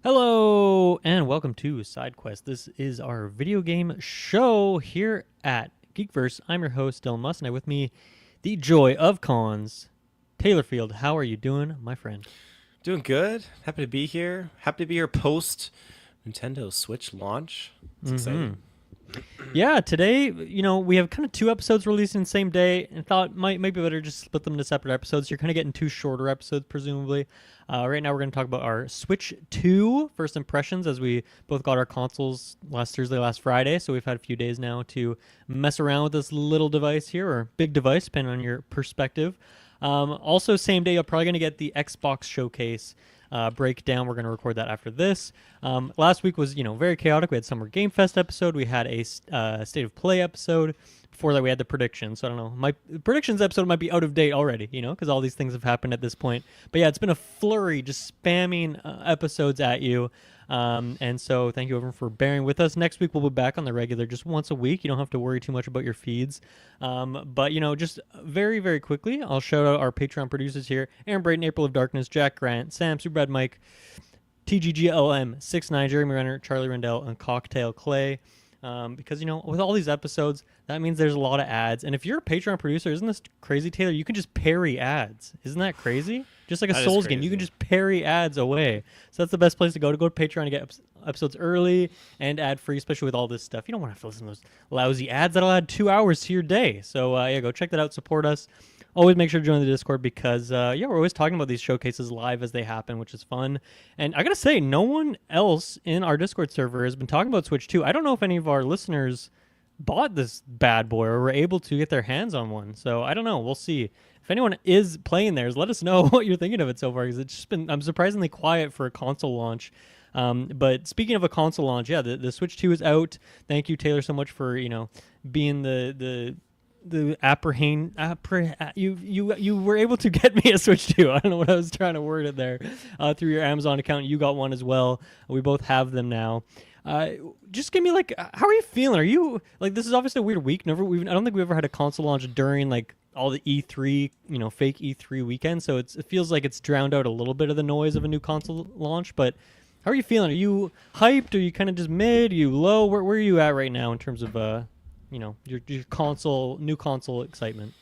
Hello and welcome to Sidequest. This is our video game show here at Geekverse. I'm your host, Dylan Muss, and I have with me the joy of cons, Taylor Field. How are you doing, my friend? Doing good. Happy to be here. Happy to be here post Nintendo Switch launch. It's exciting. Yeah, today, we have kind of two episodes released in the same day, and thought might be better just split them into separate episodes. You're kind of getting two shorter episodes, presumably. Right now, we're going to talk about our Switch 2 first impressions, as we both got our consoles last Thursday, last Friday. So we've had a few days now to mess around with this little device here, or big device, depending on your perspective. Also, same day, you're probably going to get the Xbox showcase breakdown. We're going to record that after this. Last week was, very chaotic. We had Summer Game Fest episode. We had a State of Play episode. Before that, we had the predictions. So I don't know. My predictions episode might be out of date already, because all these things have happened at this point. But yeah, it's been a flurry, just spamming episodes at you. And so thank you everyone for bearing with us. Next week we'll be back on the regular just once a week. You don't have to worry too much about your feeds. But just very, very quickly, I'll shout out our Patreon producers here: Aaron Brayton, April of Darkness, Jack Grant, Sam, Superbad Mike, TGGLM69, Jeremy Renner, Charlie Rendell, and Cocktail Clay. Because with all these episodes, that means there's a lot of ads. And if you're a Patreon producer, isn't this crazy, Taylor? You can just parry ads. Isn't that crazy? Just like a That is Souls game, you can just parry ads away. So that's the best place to go to Patreon to get episodes early and ad free, especially with all this stuff. You don't want to have to listen to those lousy ads that'll add 2 hours to your day. So yeah, go check that out. Support us. Always make sure to join the Discord because we're always talking about these showcases live as they happen, which is fun. And I gotta say, no one else in our Discord server has been talking about Switch 2. I don't know if any of our listeners bought this bad boy or were able to get their hands on one. So I don't know. We'll see. If anyone is playing theirs, let us know what you're thinking of it so far, because it's just been, I'm surprisingly quiet for a console launch. But speaking of a console launch, yeah, the Switch 2 is out. Thank you, Taylor, so much for being you were able to get me a Switch 2. I don't know what I was trying to word it there. Through your Amazon account, you got one as well. We both have them now. Just give me how are you feeling? Are you this is obviously a weird week. I don't think we ever had a console launch during all the E3, fake E3 weekend. So it feels like it's drowned out a little bit of the noise of a new console launch. But how are you feeling? Are you hyped? Are you kind of just mid? Are you low? Where are you at right now in terms of your new console excitement?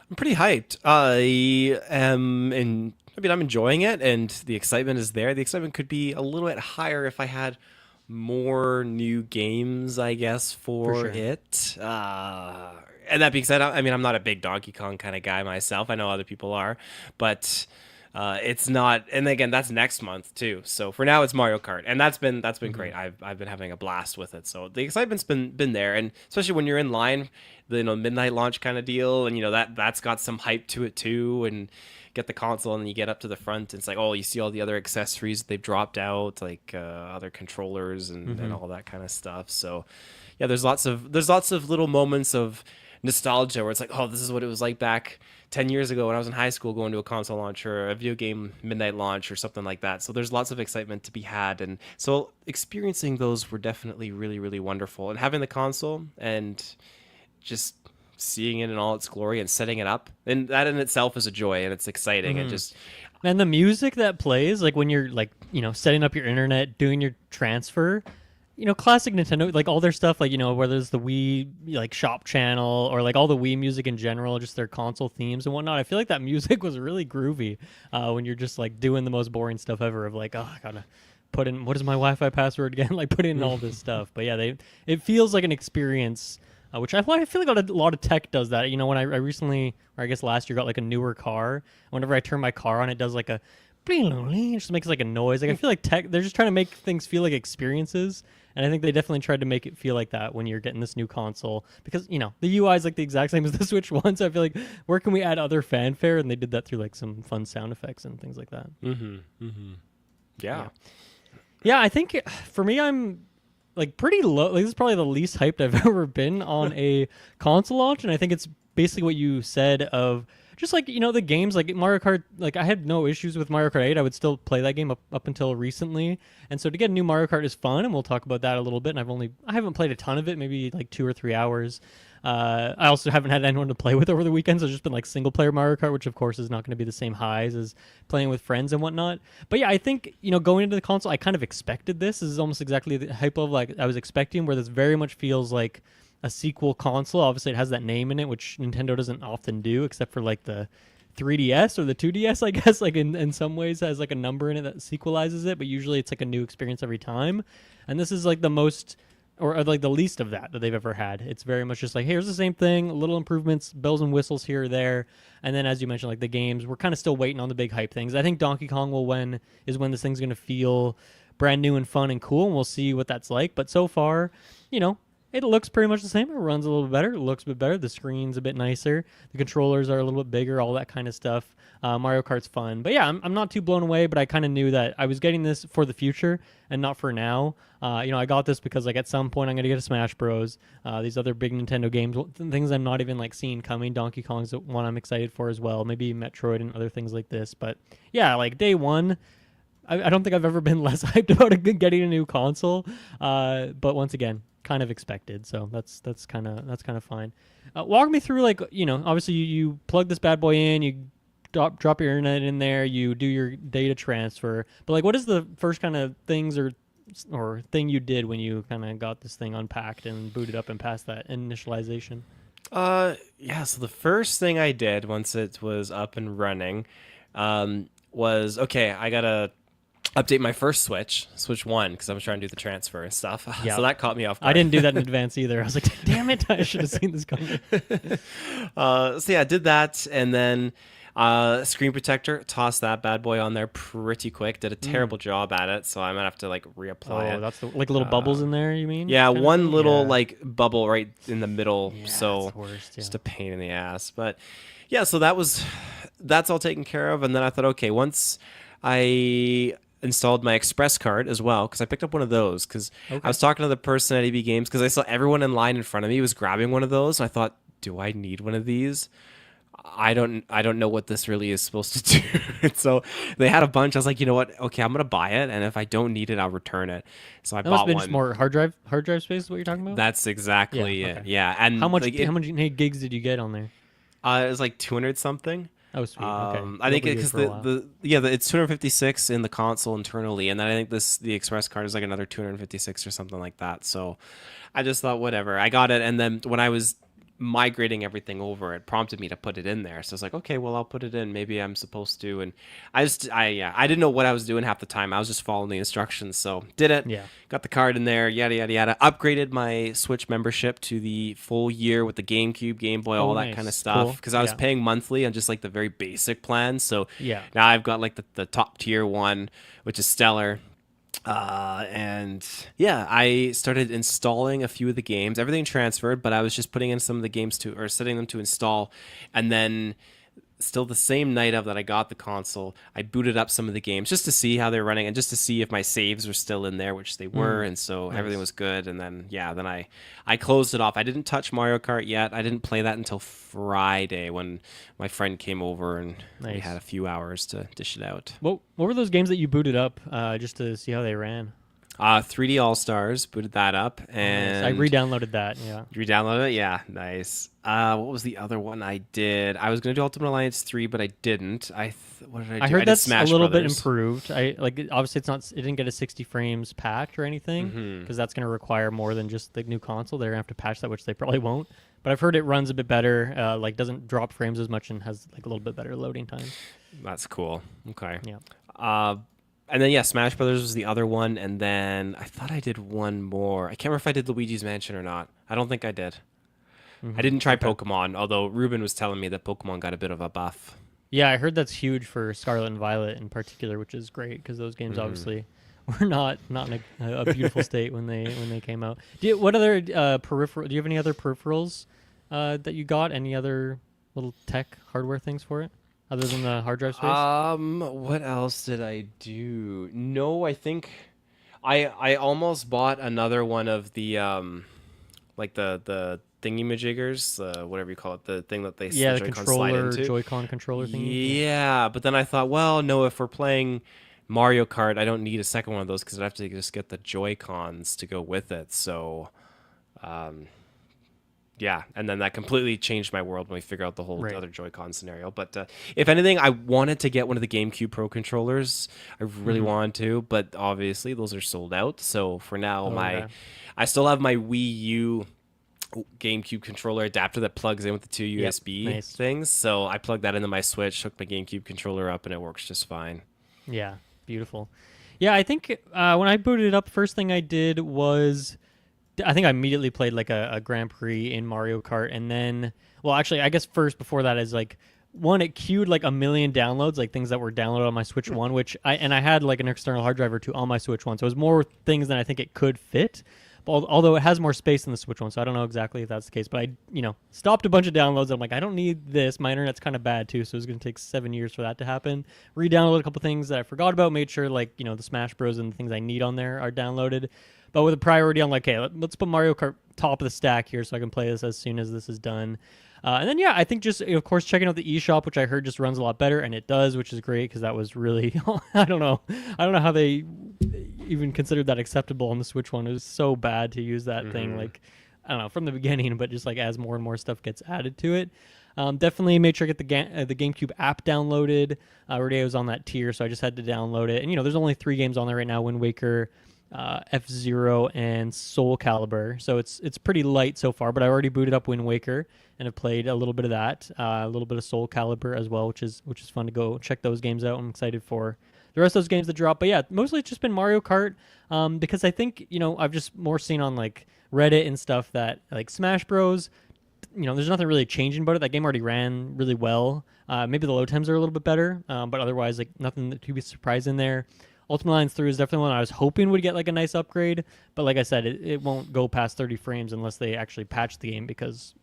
I'm pretty hyped. I'm enjoying it, and the excitement is there. The excitement could be a little bit higher if I had more new games, I guess, for sure. it. And that being said, I'm not a big Donkey Kong kind of guy myself. I know other people are, but it's not. And again, that's next month too. So for now, it's Mario Kart, and that's been great. I've been having a blast with it. So the excitement's been there, and especially when you're in line, the midnight launch kind of deal, and that's got some hype to it too, and get the console and then you get up to the front and it's like, oh, you see all the other accessories they've dropped out, other controllers and all that kind of stuff. So yeah, there's lots of little moments of nostalgia where it's like, oh, this is what it was like back 10 years ago when I was in high school going to a console launch or a video game midnight launch or something like that. So there's lots of excitement to be had, and so experiencing those were definitely really, really wonderful. And having the console and just seeing it in all its glory and setting it up, and that in itself is a joy, and it's exciting. And just And the music that plays, when you're setting up your internet, doing your transfer, classic Nintendo, all their stuff, whether it's the Wii shop channel or all the Wii music in general, just their console themes and whatnot. I feel like that music was really groovy when you're just doing the most boring stuff ever of oh, I gotta put in, what is my Wi-Fi password again? Put in all this stuff. But yeah, it feels like an experience. Which I feel like a lot of tech does that. When I recently, or I guess last year, got a newer car. Whenever I turn my car on, it does a it just makes a noise. I feel like tech, they're just trying to make things feel like experiences. And I think they definitely tried to make it feel like that when you're getting this new console. Because, the UI is the exact same as the Switch one. So I feel like, where can we add other fanfare? And they did that through some fun sound effects and things like that. Yeah. Yeah, I think for me, I'm pretty low. This is probably the least hyped I've ever been on a console launch, and I think it's basically what you said of just the games Mario Kart. I had no issues with Mario Kart 8. I would still play that game up until recently, and so to get a new Mario Kart is fun, and we'll talk about that a little bit. And I haven't played a ton of it, maybe 2 or 3 hours. I also haven't had anyone to play with over the weekend, so it's just been like single player Mario Kart, which of course is not going to be the same highs as playing with friends and whatnot. But yeah, I think going into the console, I kind of expected this. This is almost exactly the hype of like I was expecting, where this very much feels like a sequel console. Obviously, it has that name in it, which Nintendo doesn't often do, except for like the 3DS or the 2DS, I guess. Like in some ways, has like a number in it that sequelizes it, but usually it's like a new experience every time. And this is like the most, or like the least of that they've ever had. It's very much just like, hey, here's the same thing, little improvements, bells and whistles here or there. And then, as you mentioned, like the games, we're kind of still waiting on the big hype things. I think Donkey Kong is when this thing's going to feel brand new and fun and cool, and we'll see what that's like. But so far, it looks pretty much the same. It runs a little bit better. It looks a bit better. The screen's a bit nicer. The controllers are a little bit bigger, all that kind of stuff. Mario Kart's fun. But yeah, I'm not too blown away, but I kind of knew that I was getting this for the future and not for now. I got this because like at some point I'm going to get a Smash Bros. These other big Nintendo games, things I'm not even like seeing coming. Donkey Kong's the one I'm excited for as well. Maybe Metroid and other things like this. But yeah, like day one, I don't think I've ever been less hyped about getting a new console. But once again, kind of expected, so that's kind of fine. Walk me through, like, obviously you plug this bad boy in, you drop your internet in there, you do your data transfer, but like what is the first kind of things or thing you did when you kind of got this thing unpacked and booted up and passed that initialization? So the first thing I did once it was up and running was, okay, I gotta update my first Switch 1, because I was trying to do the transfer and stuff. Yeah. So that caught me off guard. I didn't do that in advance either. I was like, damn it, I should have seen this coming. So yeah, I did that, and then screen protector, tossed that bad boy on there pretty quick. Did a terrible job at it, so I might have to like reapply it. That's like little bubbles in there, you mean? Yeah, one little Yeah. like bubble right in the middle, Yeah, so it's worst, just a pain in the ass. But yeah, so that's all taken care of, and then I thought, okay, once I installed my Express card as well, because I picked up one of those because I was talking to the person at EB Games, because I saw everyone in line in front of me was grabbing one of those, and I thought, do I need one of these? I don't know what this really is supposed to do. So they had a bunch. I was like, you know what? Okay, I'm gonna buy it, and if I don't need it, I'll return it. So I That must bought have been one. just more hard drive space is what you're talking about? That's exactly Yeah, it. okay. Yeah, and How much like, how many gigs did you get on there? it was like 200 something. Oh, sweet. Okay. I think That'll be because good for a while. it's 256 in the console internally, and then I think the Express card is like another 256 or something like that. So I just thought, whatever. I got it, and then when I was migrating everything over, it prompted me to put it in there. So I was like, okay, well, I'll put it in. Maybe I'm supposed to. And I didn't know what I was doing half the time. I was just following the instructions. So did it. Yeah. Got the card in there. Yada yada yada. Upgraded my Switch membership to the full year with the GameCube, Game Boy, all that nice. kind of stuff. Cool. Because I was Yeah. paying monthly on just like the very basic plan. So Yeah. now I've got like the top tier one, which is stellar. And yeah, I started installing a few of the games. Everything transferred, but I was just putting in some of the games or setting them to install. And then still the same night of that I got the console, I booted up some of the games just to see how they're running and just to see if my saves were still in there, which they were. And so everything was good. And then, yeah, then I closed it off. I didn't touch Mario Kart yet. I didn't play that until Friday when my friend came over and we Nice. had a few hours to dish it out. What were those games that you booted up just to see how they ran? 3D All Stars, booted that up, and I re-downloaded that. Yeah. you re-downloaded it. Yeah, nice. What was the other one I did? I was gonna do Ultimate Alliance 3, but I didn't. What did I do? I heard did that's Smash a little Brothers. bit improved. Obviously it didn't get a 60 frames packed or anything because that's going to require more than just the new console. They're going to have to patch that, which they probably won't. But I've heard it runs a bit better, doesn't drop frames as much and has like a little bit better loading times. That's cool. Okay. Yeah. And then yeah, Smash Brothers was the other one, and then I thought I did one more. I can't remember if I did Luigi's Mansion or not. I don't think I did. I didn't try Pokemon, although Ruben was telling me that Pokemon got a bit of a buff. Yeah, I heard that's huge for Scarlet and Violet in particular, which is great because those games obviously were not in a beautiful state when they came out. What other peripheral? Do you have any other peripherals that you got? Any other little tech hardware things for it other than the hard drive space? What else did I do? No, I think I almost bought another one of the like the thingy-majiggers, whatever you call it, the thing that they the Joy-Con slide controller, into. Joy-Con controller thing. Yeah, but then I thought, well, no, if we're playing Mario Kart, I don't need a second one of those because I'd have to just get the Joy-Cons to go with it. So, Yeah, and then that completely changed my world when we figured out the whole Right. other Joy-Con scenario. But if anything, I wanted to get one of the GameCube Pro controllers. I really Hmm. wanted to, but obviously those are sold out. So for now, Oh yeah. I still have my Wii U GameCube controller adapter that plugs in with the two Yep. USB Nice. things. So I plugged that into my Switch, hooked my GameCube controller up, and it works just fine. Yeah. Beautiful. Yeah, I think when I booted it up, first thing I did was I think I immediately played like a Grand Prix in Mario Kart, and then, well, actually, I guess first before that is like one, it queued like a million downloads, like things that were downloaded on my Switch One, which I had like an external hard drive or two on my Switch One, so it was more things than I think it could fit. But although it has more space than the Switch One, so I don't know exactly if that's the case. But I, stopped a bunch of downloads. I'm like, I don't need this. My internet's kind of bad too, so it's going to take 7 years for that to happen. Re-downloaded a couple things that I forgot about. Made sure like the Smash Bros and the things I need on there are downloaded. But with a priority, I'm like, hey, let's put Mario Kart top of the stack here so I can play this as soon as this is done. And then, yeah, I think just, of course, checking out the eShop, which I heard just runs a lot better, and it does, which is great because that was really, I don't know. I don't know how they even considered that acceptable on the Switch One. It was so bad to use that thing, like, I don't know, from the beginning, but just like as more and more stuff gets added to it. Definitely made sure to get the GameCube app downloaded. Already I was on that tier, so I just had to download it. And, there's only 3 games on there right now, Wind Waker, F-Zero, and Soul Calibur. So it's pretty light so far, but I already booted up Wind Waker and have played a little bit of that, a little bit of Soul Calibur as well, which is fun to go check those games out. I'm excited for the rest of those games to drop. But yeah, mostly it's just been Mario Kart, because I think I've just more seen on like Reddit and stuff that like Smash Bros. There's nothing really changing about it. That game already ran really well. Maybe the load times are a little bit better, but otherwise, like nothing to be surprised in there. Ultimate Alliance 3 is definitely one I was hoping would get like a nice upgrade, but like I said, it won't go past 30 frames unless they actually patch the game because,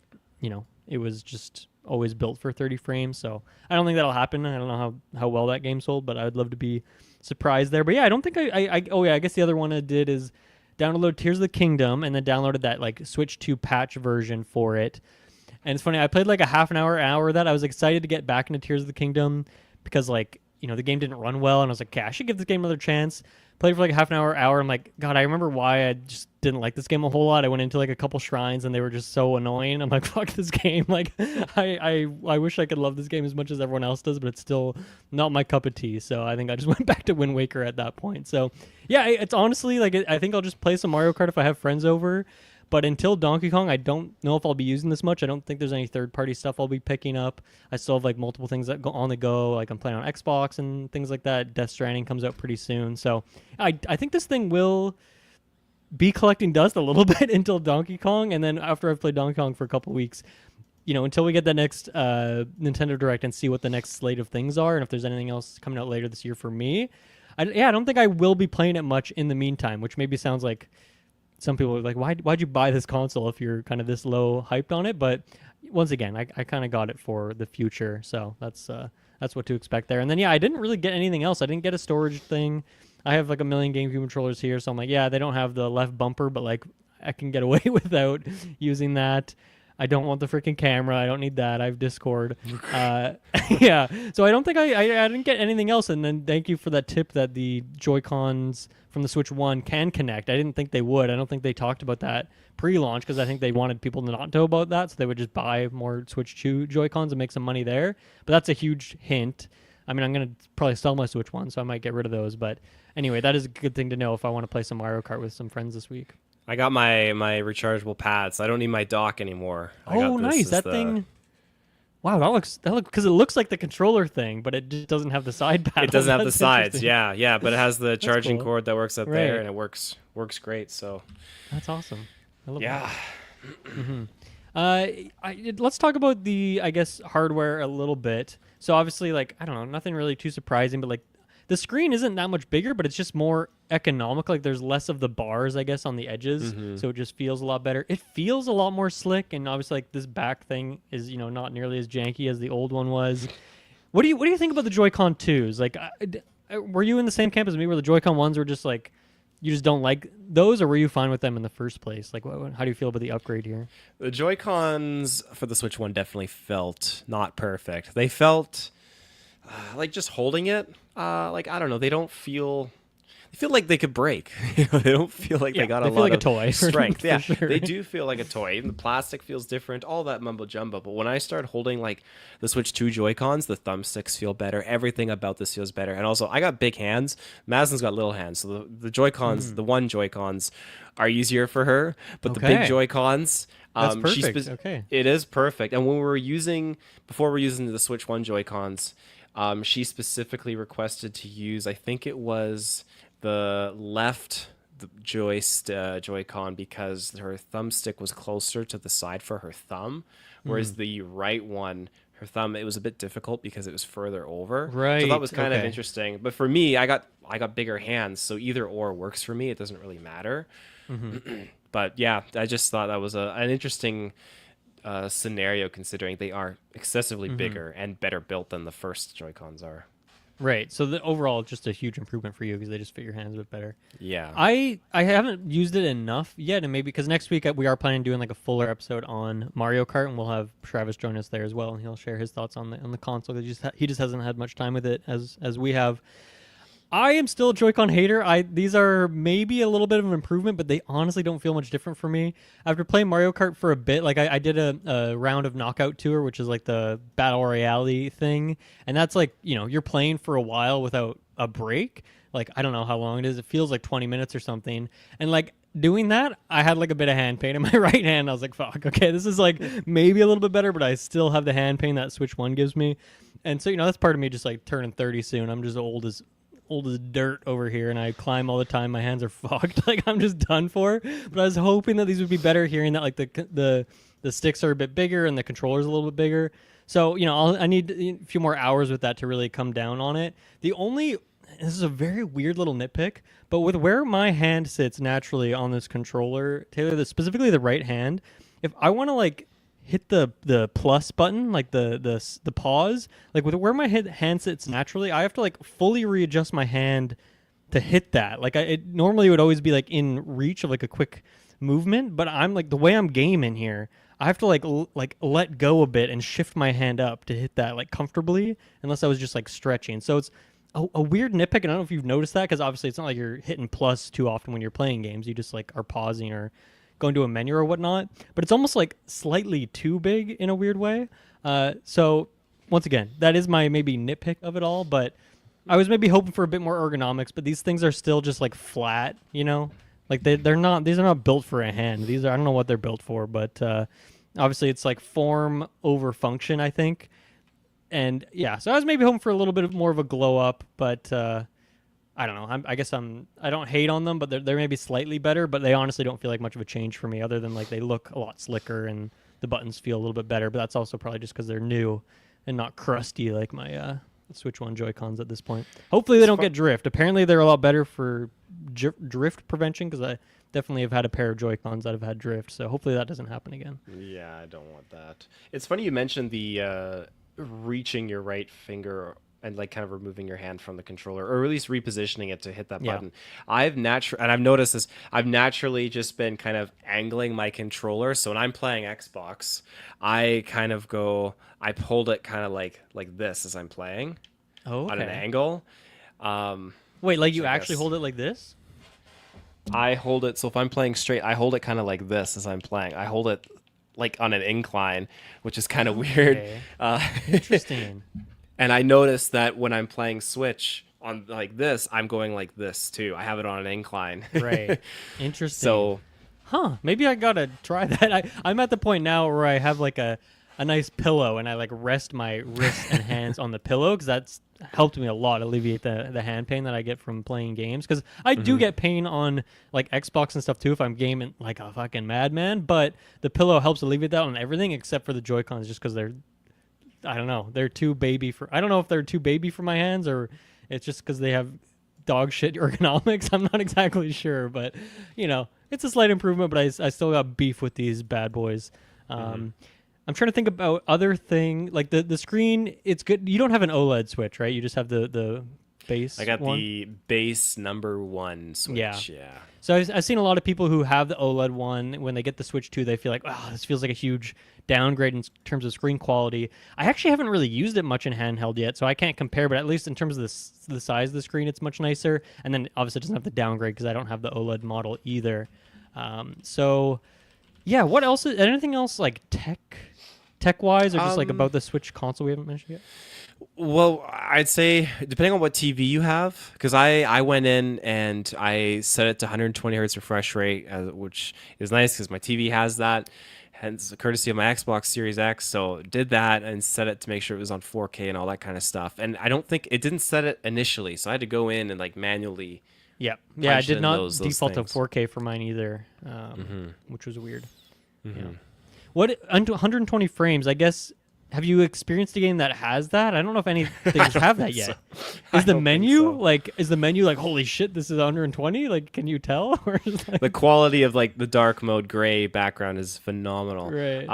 it was just always built for 30 frames. So I don't think that'll happen. I don't know how well that game sold, but I would love to be surprised there. But yeah, I don't think oh yeah, I guess the other one I did is download Tears of the Kingdom and then downloaded that like Switch 2 patch version for it. And it's funny, I played like a half an hour of that. I was excited to get back into Tears of the Kingdom because like, the game didn't run well, and I was like, okay, I should give this game another chance. Played for like a half an hour. I'm like, God, I remember why I just didn't like this game a whole lot. I went into like a couple shrines and they were just so annoying. I'm like, fuck this game. Like, I wish I could love this game as much as everyone else does, but it's still not my cup of tea. So I think I just went back to Wind Waker at that point. So yeah, it's honestly like I think I'll just play some Mario Kart if I have friends over. But until Donkey Kong, I don't know if I'll be using this much. I don't think there's any third-party stuff I'll be picking up. I still have like multiple things that go on the go. Like I'm playing on Xbox and things like that. Death Stranding comes out pretty soon. So I think this thing will be collecting dust a little bit until Donkey Kong. And then after I've played Donkey Kong for a couple weeks, until we get the next Nintendo Direct and see what the next slate of things are and if there's anything else coming out later this year for me, I don't think I will be playing it much in the meantime, which maybe sounds like some people are like, why'd you buy this console if you're kind of this low hyped on it? But once again, I kind of got it for the future. So that's what to expect there. And then, yeah, I didn't really get anything else. I didn't get a storage thing. I have like a million GameCube controllers here. So I'm like, yeah, they don't have the left bumper, but like I can get away without using that. I don't want the freaking camera. I don't need that. I have Discord. Yeah. So I don't think I didn't get anything else. And then thank you for that tip that the Joy-Cons from the Switch 1 can connect. I didn't think they would. I don't think they talked about that pre-launch because I think they wanted people to not know about that. So they would just buy more Switch 2 Joy-Cons and make some money there. But that's a huge hint. I mean, I'm going to probably sell my Switch 1, so I might get rid of those. But anyway, that is a good thing to know if I want to play some Mario Kart with some friends this week. I got my rechargeable pads. I don't need my dock anymore. Oh, nice. That thing. Wow, that looks because it looks like the controller thing, but it just doesn't have the side paddles. It doesn't have the sides. Yeah, but it has the charging cool. cord that works up there, and it works great. So that's awesome. I love that. Mm-hmm. Let's talk about the, I guess, hardware a little bit. So obviously, like, I don't know, nothing really too surprising, but like the screen isn't that much bigger, but it's just more economical. Like there's less of the bars, I guess, on the edges, so it just feels a lot better. It feels a lot more slick, and obviously, like this back thing is, not nearly as janky as the old one was. What do you think about the Joy-Con 2s? Like, were you in the same camp as me, where the Joy-Con 1s were just like you just don't like those, or were you fine with them in the first place? Like, how do you feel about the upgrade here? The Joy-Cons for the Switch 1 definitely felt not perfect. They felt like just holding it. Like, I don't know. They don't feel feel like they could break. They don't feel like Yeah, they got they a feel lot like a of toy strength. for Yeah, sure. they do feel like a toy. Even the plastic feels different. All that mumbo jumbo. But when I start holding like the Switch 2 Joy Cons, the thumbsticks feel better. Everything about this feels better. And also, I got big hands. Madison's got little hands, so the Joy Cons, the one Joy Cons, are easier for her. But the big Okay, Joy Cons, that's perfect. Okay. it is perfect. And when we were using before we're using the Switch 1 Joy Cons, she specifically requested to use, I think it was the left Joy-Con because her thumbstick was closer to the side for her thumb, whereas the right one, her thumb, it was a bit difficult because it was further over. So that Right. was kind of Okay. interesting. But for me, I got bigger hands, so either or works for me. It doesn't really matter. Hmm. But yeah, I just thought that was an interesting scenario considering they are excessively Hmm. bigger and better built than the first Joy Cons are. Right. So the overall, just a huge improvement for you because they just fit your hands a bit better. Yeah. I haven't used it enough yet, and maybe because next week we are planning on doing like a fuller episode on Mario Kart, and we'll have Travis join us there as well, and he'll share his thoughts on the console. He just hasn't had much time with it as we have. I am still a Joy-Con hater. These are maybe a little bit of an improvement, but they honestly don't feel much different for me. After playing Mario Kart for a bit, like I did a round of Knockout Tour, which is like the battle royale thing, and that's like you're playing for a while without a break. Like I don't know how long it is. It feels like 20 minutes or something, and like doing that, I had like a bit of hand pain in my right hand. I was like, fuck, okay, this is like maybe a little bit better, but I still have the hand pain that Switch 1 gives me. And so, that's part of me just like turning 30 soon. I'm just old as dirt over here, and I climb all the time. My hands are fucked. Like I'm just done for. But I was hoping that these would be better. Hearing that like the sticks are a bit bigger and the controller's a little bit bigger. So I need a few more hours with that to really come down on it. This is a very weird little nitpick, but with where my hand sits naturally on this controller, Taylor, specifically the right hand, if I want to like hit the plus button, like the pause, like with where my hand sits naturally, I have to like fully readjust my hand to hit that. Like it normally would always be like in reach of like a quick movement, but I'm like the way I'm gaming here, I have to like let go a bit and shift my hand up to hit that like comfortably, unless I was just like stretching. So it's a weird nitpick, and I don't know if you've noticed that because obviously it's not like you're hitting plus too often when you're playing games. You just like are pausing or going to a menu or whatnot, but it's almost like slightly too big in a weird way. So once again, that is my maybe nitpick of it all, but I was maybe hoping for a bit more ergonomics, but these things are still just like flat, like they're not, these are not built for a hand. These are, I don't know what they're built for, but obviously it's like form over function, I think. And yeah, so I was maybe hoping for a little bit more of a glow up, but I don't know. I don't hate on them, but they're maybe slightly better, but they honestly don't feel like much of a change for me other than like they look a lot slicker and the buttons feel a little bit better, but that's also probably just because they're new and not crusty like my Switch 1 Joy-Cons at this point. Hopefully they don't get drift. Apparently they're a lot better for drift prevention because I definitely have had a pair of Joy-Cons that have had drift, so hopefully that doesn't happen again. Yeah, I don't want that. It's funny you mentioned the reaching your right finger and like kind of removing your hand from the controller, or at least repositioning it to hit that Yeah. button. And I've noticed this. I've naturally just been kind of angling my controller. So when I'm playing Xbox, I kind of I hold it kind of like this as I'm playing Oh, on an okay. angle. Wait, like Which you I actually guess hold it like this? I hold it. So if I'm playing straight, I hold it kind of like this as I'm playing. I hold it like on an incline, which is kind of weird. Okay. Uh, Interesting. And I noticed that when I'm playing Switch on like this, I'm going like this too. I have it on an incline. Right. Interesting. So, Huh, maybe I gotta try that. I'm at the point now where I have like a nice pillow and I like rest my wrists and hands on the pillow because that's helped me a lot alleviate the hand pain that I get from playing games. Because I do get pain on like Xbox and stuff too if I'm gaming like a fucking madman, but the pillow helps alleviate that on everything except for the Joy-Cons just because I don't know, they're too baby for. I don't know if they're too baby for my hands or it's just because they have dog shit ergonomics. I'm not exactly sure, but it's a slight improvement. But I still got beef with these bad boys. I'm trying to think about other thing like the screen. It's good. You don't have an OLED Switch, right? You just have the base I got one? the base number 1 Switch. Yeah. So I've seen a lot of people who have the OLED one. When they get the Switch 2, they feel like, wow, this feels like a huge downgrade in terms of screen quality. I actually haven't really used it much in handheld yet, so I can't compare. But at least in terms of the size of the screen, it's much nicer. And then obviously it doesn't have the downgrade because I don't have the OLED model either. So yeah, what else? Anything else like tech wise, or just like about the Switch console we haven't mentioned yet? Well, I'd say depending on what TV you have, because I went in and I set it to 120 hertz refresh rate, which is nice because my TV has that, hence courtesy of my Xbox Series X. So did that and set it to make sure it was on 4K and all that kind of stuff. And I don't think it didn't set it initially, so I had to go in and like manually. Yeah, I did not those default to things. 4K for mine either, which was weird. Mm-hmm. Yeah. What 120 frames? I guess. Have you experienced a game that has that? I don't know if any things have that yet. Is the menu like holy shit? This is 120. Like, can you tell? Or is The quality of like the dark mode gray background is phenomenal. Right.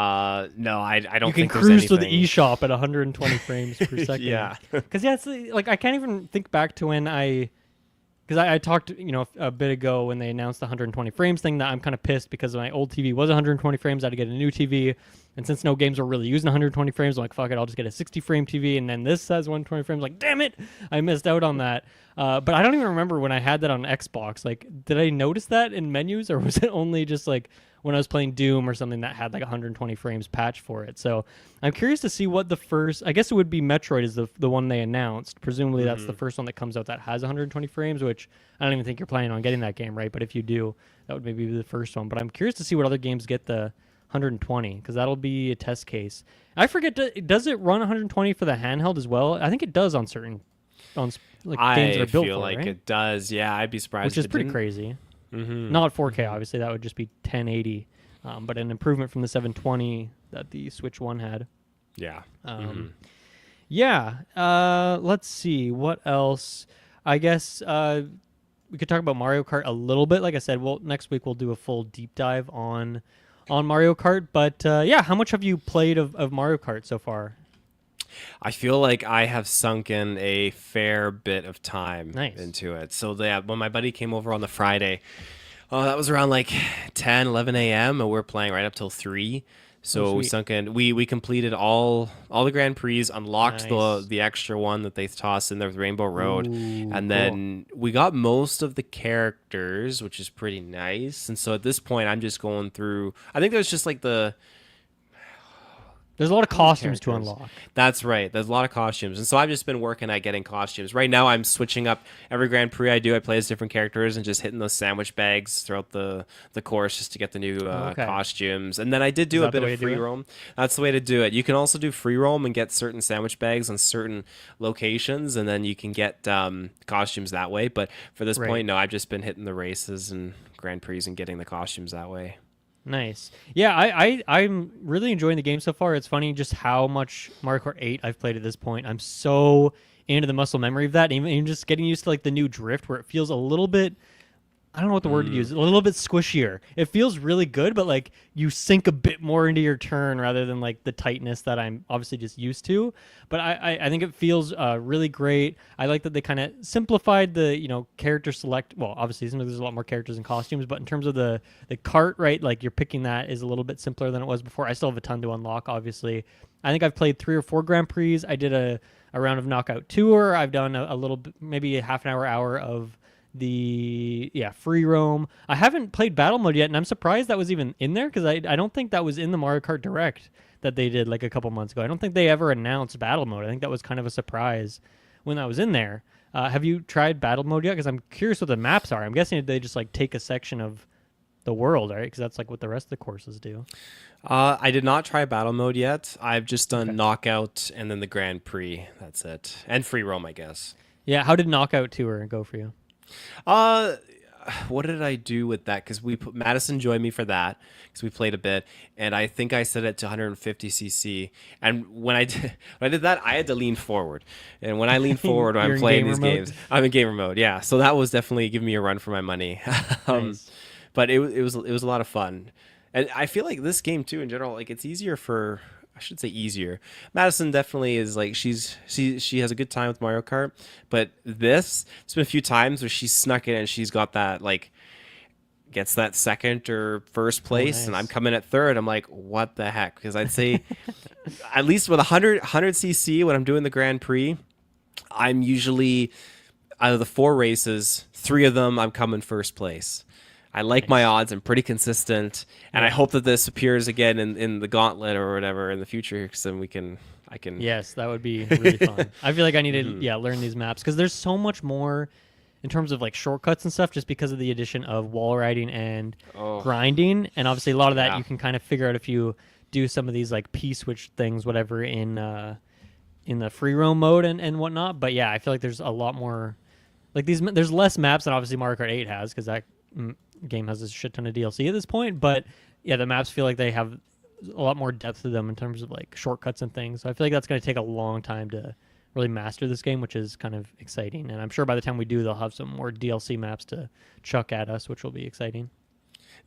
No, I don't you can think there's cruise through the anything. eShop at 120 frames per second. Yeah. Because it's like I can't even think back to when because I talked, a bit ago when they announced the 120 frames thing that I'm kind of pissed because my old TV was 120 frames. I had to get a new TV. And since no games were really using 120 frames, I'm like, fuck it, I'll just get a 60 frame TV. And then this says 120 frames. Like, damn it, I missed out on that. But I don't even remember when I had that on Xbox. Like, did I notice that in menus, or was it only just like when I was playing Doom or something that had like 120 frames patch for it? So I'm curious to see what the first, I guess it would be Metroid is the one they announced. Presumably that's the first one that comes out that has 120 frames, which I don't even think you're planning on getting that game, right? But if you do, that would maybe be the first one. But I'm curious to see what other games get the 120 because that'll be a test case. I forget, does it run 120 for the handheld as well? I think it does on certain games that are built feel for like right? it does. Yeah, I'd be surprised. Which is if it pretty didn't. crazy. Mm-hmm. Not 4K, obviously. That would just be 1080. But an improvement from the 720 that the Switch 1 had. Yeah. Yeah. Let's see. What else? I guess we could talk about Mario Kart a little bit. Like I said, next week we'll do a full deep dive on Mario Kart. But yeah, how much have you played of Mario Kart so far? I feel like I have sunk in a fair bit of time Nice. into it. So yeah, when my buddy came over on the Friday, that was around like 10, 11 a.m. and we're playing right up till 3. So we sweet. sunk in. We completed all the Grand Prix, unlocked Nice. the extra one that they tossed in there with Rainbow Road, Ooh, and then we got most of the characters, which is pretty nice. And so at this point, I'm just going through. I think there's just like There's a lot of costumes to characters. unlock. That's right. There's a lot of costumes. And so I've just been working at getting costumes. Right now, I'm switching up every Grand Prix I do. I play as different characters and just hitting those sandwich bags throughout the course just to get the new Okay. costumes. And then I did do Is a that the bit way of to do free it? roam. That's the way to do it. You can also do free roam and get certain sandwich bags on certain locations, and then you can get costumes that way. But for this Right. point, no, I've just been hitting the races and Grand Prix and getting the costumes that way. Nice. Yeah, I'm really enjoying the game so far. It's funny just how much Mario Kart 8 I've played at this point. I'm so into the muscle memory of that. Even just getting used to like the new drift where it feels a little bit, I don't know what the word to use, a little bit squishier. It feels really good, but like you sink a bit more into your turn rather than like the tightness that I'm obviously just used to. But I think it feels really great. I like that they kind of simplified the, character select. Well, obviously there's a lot more characters and costumes, but in terms of the cart, right, like you're picking that is a little bit simpler than it was before. I still have a ton to unlock, obviously. I think I've played 3 or 4 Grand Prix. I did a round of Knockout Tour. I've done a little bit, maybe a half an hour of the free roam. I haven't played battle mode yet, and I'm surprised that was even in there because I don't think that was in the Mario Kart Direct that they did like a couple months ago. I don't think they ever announced battle mode. I think that was kind of a surprise when that was in there. Have you tried battle mode yet? Because I'm curious what the maps are. I'm guessing they just like take a section of the world, right? Because that's like what the rest of the courses do. I did not try battle mode yet. I've just done knockout and then the Grand Prix. That's it. And free roam, I guess. Yeah, how did Knockout Tour go for you? What did I do with that? Because Madison joined me for that because we played a bit, and I think I set it to 150cc. And when I did that, I had to lean forward, and when I lean forward, when You're I'm in playing gamer these mode? games, I'm in gamer mode. Yeah, so that was definitely giving me a run for my money. Nice. But it was a lot of fun, and I feel like this game too in general, like it's easier for I should say easier. Madison definitely is like she has a good time with Mario Kart, but there's been a few times where she's snuck in and she's got that like gets that second or first Oh, place, and I'm nice. coming at third. I'm like, what the heck? Because I'd say at least with 100 cc when I'm doing the Grand Prix, I'm usually out of the 4 races, 3 of them I'm coming first place. I like my Nice. odds. I'm pretty consistent, and I Yeah. hope that this appears again in the gauntlet or whatever in the future, because then I can. Yes, that would be really fun. I feel like I need to, Mhm. yeah, learn these maps because there's so much more in terms of like shortcuts and stuff just because of the addition of wall riding and Oh grinding. And obviously, a lot of that yeah, you can kind of figure out if you do some of these like P switch things, whatever, in the free roam mode and whatnot. But yeah, I feel like there's a lot more like these. There's less maps than obviously Mario Kart 8 has because that game has a shit ton of DLC at this point. But yeah, the maps feel like they have a lot more depth to them in terms of like shortcuts and things. So I feel like that's going to take a long time to really master this game, which is kind of exciting. And I'm sure by the time we do, they'll have some more DLC maps to chuck at us, which will be exciting.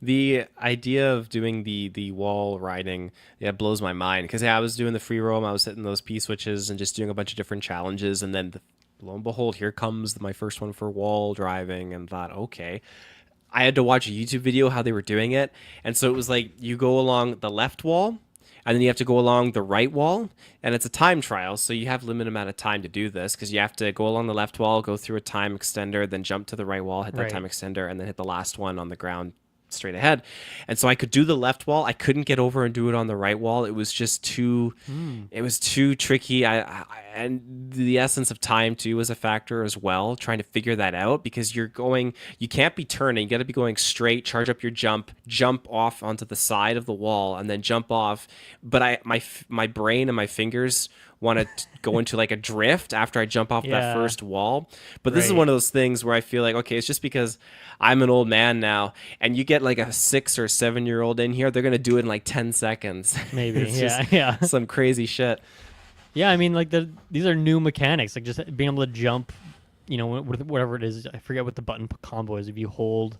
the idea of doing the wall riding, yeah, blows my mind. Because yeah, I was doing the free roam, I was hitting those P switches and just doing a bunch of different challenges, and then lo and behold, here comes my first one for wall driving, and thought, okay. I had to watch a YouTube video how they were doing it, and so it was like you go along the left wall, and then you have to go along the right wall, and it's a time trial, so you have limited amount of time to do this because you have to go along the left wall, go through a time extender, then jump to the right wall, hit that time Right. extender, and then hit the last one on the ground straight ahead. And so I could do the left wall. I couldn't get over and do it on the right wall. It was just too Mm. it was too tricky. And the essence of time too was a factor as well, trying to figure that out because you can't be turning. You got to be going straight, charge up your jump off onto the side of the wall, and then jump off. But my brain and my fingers want to go into like a drift after I jump off that Yeah. first wall. But this is Right. one of those things where I feel like, okay, it's just because I'm an old man now, and you get like a 6 or 7 year old in here, they're gonna do it in like 10 seconds. Maybe. It's just Yeah. Yeah. some crazy shit. Yeah. I mean, like these are new mechanics, like just being able to jump. You know, with whatever it is, I forget what the button combo is. If you hold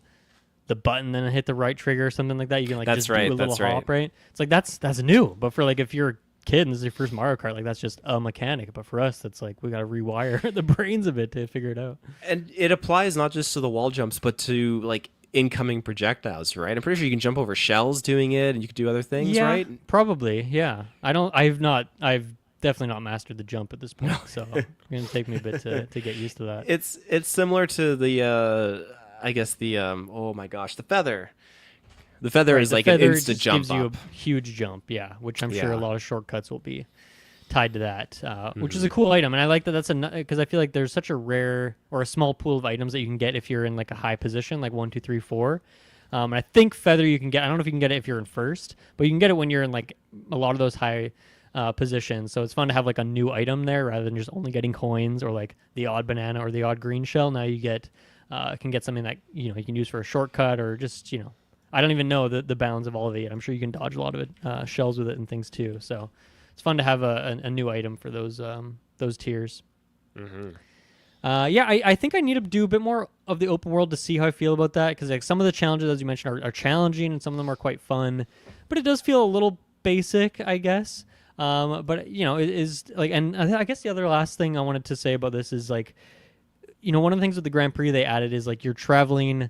the button then hit the right trigger or something like that, you can like That's just do a right. little That's right. hop, right? It's like that's new. But for like if you're a kid and this is your first Mario Kart, like that's just a mechanic. But for us, that's like we got to rewire the brains a bit to figure it out. And it applies not just to the wall jumps, but to like incoming projectiles, right? I'm pretty sure you can jump over shells doing it, and you could do other things, Yeah, right? probably. Yeah, I don't. I've definitely not mastered the jump at this point, so it's gonna take me a bit to get used to that. It's similar to the I guess the oh my gosh, the feather. The feather Right, is the like an feather instant just jump gives you up. a huge jump, yeah, which I'm sure a Yeah. lot of shortcuts will be tied to that, which is a cool item, and I like that. That's a because I feel like there's such a rare or a small pool of items that you can get if you're in like a high position, like 1, 2, 3, 4. And I think feather you can get. I don't know if you can get it if you're in first, but you can get it when you're in like a lot of those high positions. So it's fun to have like a new item there rather than just only getting coins or like the odd banana or the odd green shell. Now you get can get something that you can use for a shortcut or just I don't even know the bounds of all of it. I'm sure you can dodge a lot of it, shells with it and things too. So it's fun to have a new item for those tiers. Yeah, I think I need to do a bit more of the open world to see how I feel about that because like some of the challenges, as you mentioned, are challenging and some of them are quite fun, but it does feel a little basic, I guess. But it is like, and I guess the other last thing I wanted to say about this is like, one of the things with the Grand Prix they added is like you're traveling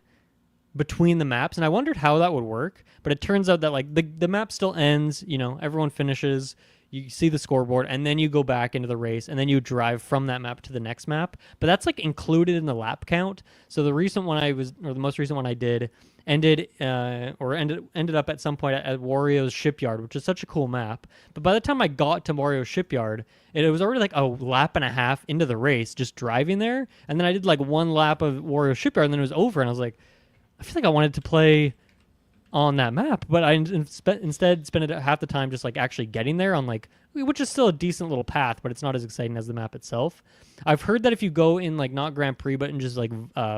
between the maps, and I wondered how that would work, but it turns out that like the map still ends, everyone finishes, you see the scoreboard, and then you go back into the race, and then you drive from that map to the next map. But that's like included in the lap count. So the most recent one I did ended up at some point at Wario's Shipyard, which is such a cool map. But by the time I got to Wario's Shipyard, it was already like a lap and a half into the race, just driving there. And then I did like one lap of Wario's Shipyard, and then it was over, and I was like, I feel like I wanted to play on that map, but I instead spent half the time just like actually getting there on like, which is still a decent little path, but it's not as exciting as the map itself. I've heard that if you go in like not Grand Prix, but in just like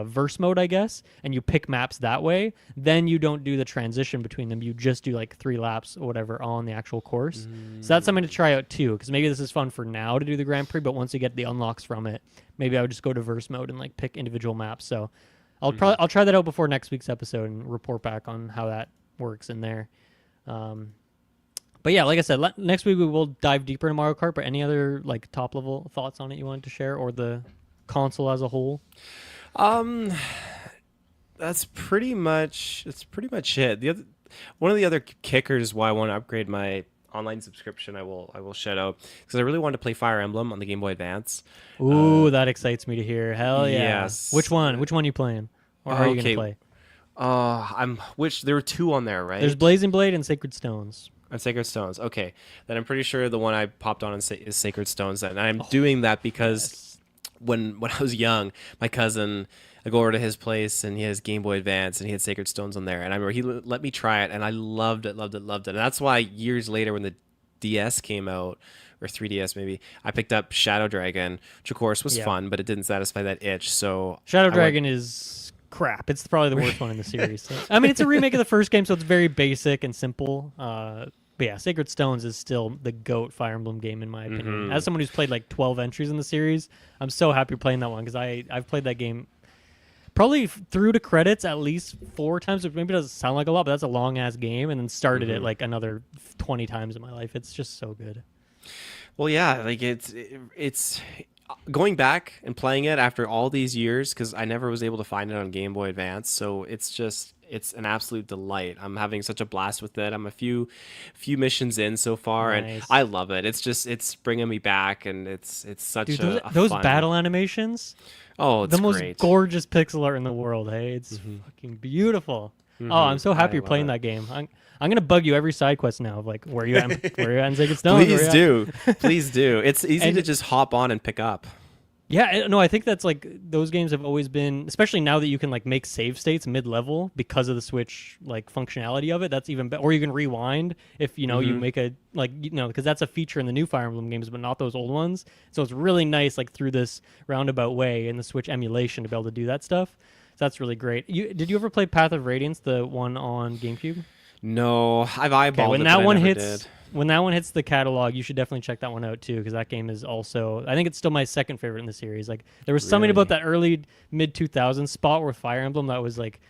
verse mode, I guess, and you pick maps that way, then you don't do the transition between them. You just do like 3 laps or whatever on the actual course. So that's something to try out too, because maybe this is fun for now to do the Grand Prix, but once you get the unlocks from it, maybe I would just go to verse mode and like pick individual maps. So I'll try that out before next week's episode and report back on how that works in there. But yeah, like I said, next week we will dive deeper into Mario Kart. But any other like top level thoughts on it you wanted to share, or the console as a whole? Um, that's pretty much it. The other one of the other kickers why I want to upgrade my online subscription, I will shout out because I really wanted to play Fire Emblem on the Game Boy Advance. Ooh, that excites me to hear. Hell yeah! Which Yes. one? Which one you playing, or are you gonna Okay. play? I'm which there were two on there, There's right? Blazing Blade and Sacred Stones. And Sacred Stones. Okay, then I'm pretty sure the one I popped on is Sacred Stones. And I'm doing that because Yes. when I was young, my cousin, I go over to his place and he has Game Boy Advance and he had Sacred Stones on there. And I remember let me try it and I loved it, loved it, loved it. And that's why years later when the DS came out, or 3DS maybe, I picked up Shadow Dragon, which of course was Yeah. fun, but it didn't satisfy that itch. So Shadow I went, Dragon is crap. It's probably the worst one in the series. So, I mean, it's a remake of the first game, so it's very basic and simple. But yeah, Sacred Stones is still the GOAT Fire Emblem game in my opinion. As someone who's played like 12 entries in the series, I'm so happy playing that one because I've played that game probably through to credits at least 4 times. Which maybe doesn't sound like a lot, but that's a long ass game. And then started it like another 20 times in my life. It's just so good. well, yeah, like it's going back and playing it after all these years because I never was able to find it on Game Boy Advance. So it's an absolute delight. I'm having such a blast with it. I'm a few missions in so far, and Nice. I love it. It's bringing me back, and it's such Dude, a those fun. battle animations, Oh, the it's most great. gorgeous pixel art in the world. Hey, it's fucking beautiful. Oh, I'm so happy I you're love playing it. that game. I'm gonna bug you every side quest now of like where you at, where you at in Sacred Stone. Please do, please do. It's easy And to just hop on and pick up. yeah, no, I think that's like those games have always been, especially now that you can like make save states mid-level because of the Switch like functionality of it. That's even better. Or you can rewind if you know you make a like because that's a feature in the new Fire Emblem games, but not those old ones. So it's really nice like through this roundabout way in the Switch emulation to be able to do that stuff. So that's really great. Did you ever play Path of Radiance, the one on GameCube? No, I've eyeballed Okay, when it, that but I one never hits did. when that one hits the catalog, you should definitely check that one out too, because that game is also I think it's still my second favorite in the series. Like there was something about Really? that early mid 2000s spot with Fire Emblem that was like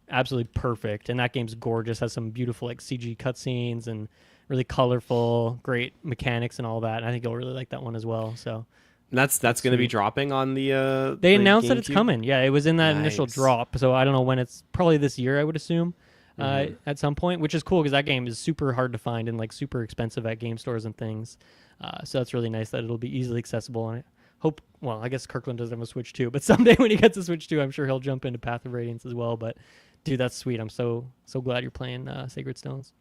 absolutely perfect, and that game's gorgeous. Has some beautiful like CG cutscenes and really colorful, great mechanics and all that. And I think you'll really like that one as well. So And that's going to be sweet. dropping on they the announced that it's GameCube? coming. Yeah, it was in that initial Nice. drop. So I don't know when. It's probably this year, I would assume, at some point, which is cool because that game is super hard to find and like super expensive at game stores and things. So that's really nice that it'll be easily accessible. And I hope, well, I guess Kirkland doesn't have a Switch 2, but someday when he gets a Switch 2, I'm sure he'll jump into Path of Radiance as well. But dude, that's sweet. I'm so glad you're playing Sacred Stones.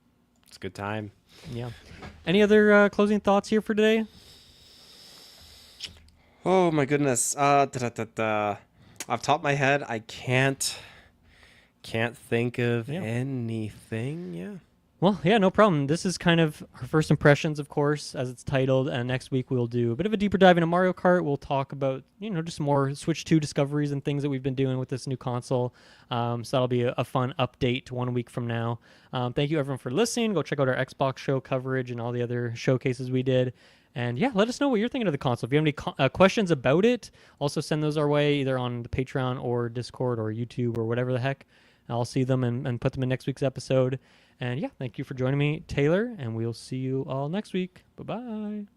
It's a good time. Yeah. Any other closing thoughts here for today? Oh my goodness. Off top of my head, I can't think of Yeah. anything. Yeah. Well, yeah, no problem. This is kind of our first impressions, of course, as it's titled. And next week we'll do a bit of a deeper dive into Mario Kart. We'll talk about, just more Switch 2 discoveries and things that we've been doing with this new console. So that'll be a fun update 1 week from now. Thank you, everyone, for listening. Go check out our Xbox show coverage and all the other showcases we did. And yeah, let us know what you're thinking of the console. If you have any questions about it, also send those our way, either on the Patreon or Discord or YouTube or whatever the heck. I'll see them and put them in next week's episode. And yeah, thank you for joining me, Taylor, and we'll see you all next week. Bye-bye.